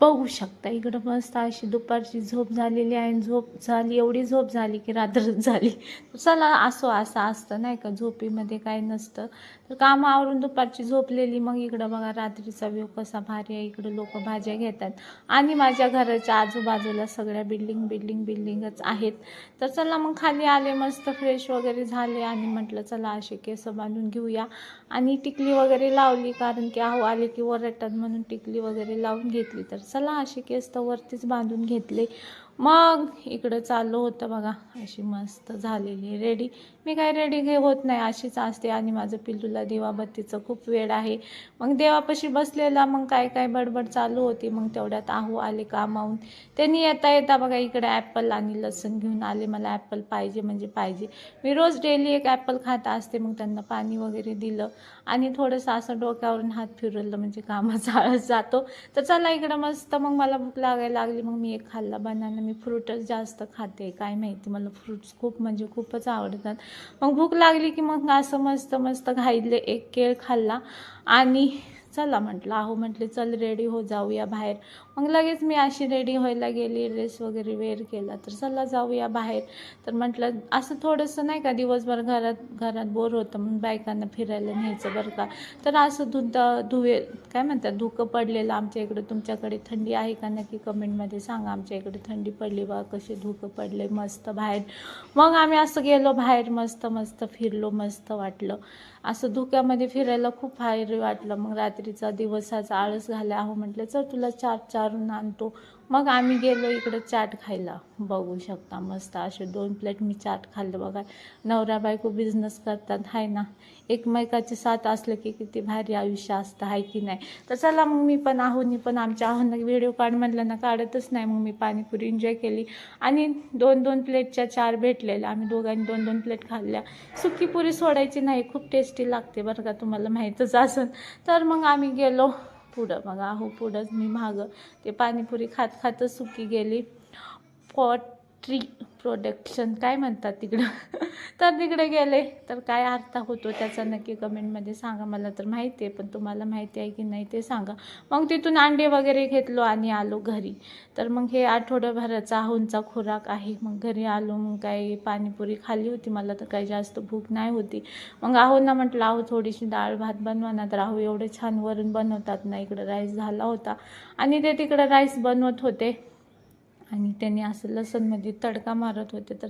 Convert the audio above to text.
बघू शकता इकडं मस्त अशी दुपारची झोप झालेली आहे. झोप झाली, एवढी झोप झाली की रात्रच झाली. चला असं असतं नाही का, झोपीमध्ये काय नसतं. तर कामं आवरून दुपारची झोपलेली. मग इकडं बघा रात्रीचा व्ह्यू कसा भारी आहे. इकडं लोक भाज्या घेतात आणि माझ्या घराच्या आजूबाजूला सगळ्या बिल्डिंगच आहेत. तर चला मग खाली आले, मस्त फ्रेश वगैरे झाले आणि म्हटलं चला असे केस बांधून घेऊया. आणि टिकली वगैरे लावली, कारण की अहो आले की वरटतात म्हणून टिकली वगैरे लावून घेतली. तर चला अशी केस तर वरतीच बांधून घेतले. मग इकडं चालू होतं बघा, अशी मस्त झालेली रेडी. मी काय रेडी होत नाही, अशीच असते. आणि माझं पिल्लूला दिवाबत्तीचं खूप वेळ आहे. मग देवापाशी बसलेला, मग काय बडबड चालू होती. मग तेवढ्यात आहो आले कामावून. त्यांनी येता बघा इकडे ॲपल आणि लसूण घेऊन आले. मला ॲपल पाहिजे म्हणजे पाहिजे. मी रोज डेली एक ॲपल खात असते. मग त्यांना पाणी वगैरे दिलं आणि थोडंसं असं डोक्यावरून हात फिरवलं म्हणजे कामाचा आळस जातो. तर चला इकडं मस्त, मग मला भूक लागायला लागली. मग मी एक खाल्ला बनाना. मी फ्रूटच जास्त खाते, काय माहिती मला फ्रूट्स खूप म्हणजे खूपच आवडतात. मग भूक लागली की मग असं मस्त खायले, एक केळ खाल्ला. आणि चला म्हटलं, अहो म्हटले चल रेडी हो जाऊया बाहेर. मग लगेच मी अशी रेडी व्हायला गेली, ड्रेस वगैरे वेअर केला. तर चला जाऊया बाहेर. तर म्हटलं असं थोडंसं नाही का, दिवसभर घरात बोर होतं म्हणून बायकांना फिरायला न्यायचं बरं का. तर असं काय म्हणतात, धुकं पडलेलं आमच्या इकडं. तुमच्याकडे थंडी आहे का नक्की कमेंटमध्ये सांगा. आमच्या इकडे थंडी पडली बा, कसे धुकं पडले मस्त बाहेर. मग आम्ही असं गेलो बाहेर, मस्त फिरलो, मस्त वाटलं. असं धुक्यामध्ये फिरायला खूप भारी वाटलं. मग रात्रीचा दिवसाचा आळस घाला, अहो म्हटलं चल तुला चारून आणतो. मग आम्ही गेलो इकडं चाट खायला. बघू शकता मस्त असे 2 प्लेट मी चाट खाल्लं बघा. नवरा बायको बिझनेस करतात हाय ना, एकमेकाची साथ असलं की किती भारी आयुष्य असतं, हाय की नाही. तर चला मग मी पण आमच्या आहोंना व्हिडिओ काढ म्हटलं ना, काढतच नाही. मग मी पाणीपुरी एन्जॉय केली आणि 2 प्लेटच्या 4 भेटलेल्या. आम्ही दोघांनी 2 प्लेट खाल्ल्या. सुकी पुरी सोडायची नाही, खूप टेस्टी लागते बरं का, तुम्हाला माहीतच असेल. तर मग आम्ही गेलो पुढं. बघा अहो पुढंच मी मागं ते पाणीपुरी खातच सुकी गेली. पॉट्री प्रोडक्शन काय म्हणतात तिकडं तर तिकडे गेले. तर काय अर्थ होतो त्याचा नक्की कमेंटमध्ये सांगा. मला तर माहिती आहे, पण तुम्हाला माहिती आहे की नाही ते सांगा. मग तिथून अंडे वगैरे घेतलो आणि आलो घरी. तर मग हे आठवड्याभराचा आहोंचा खुराक आहे. मग घरी आलो, मग काही पाणीपुरी खाल्ली होती. मला तर काही जास्त भूक नाही होती. मग आहोंना म्हटलं, आहो थोडीशी डाळ भात बनवा ना. तर आहो एवढे छान वरण बनवतात ना. इकडं राईस झाला होता आणि ते तिकडं राईस बनवत होते आणि त्यांनी असं लसणमध्ये तडका मारत होते. तर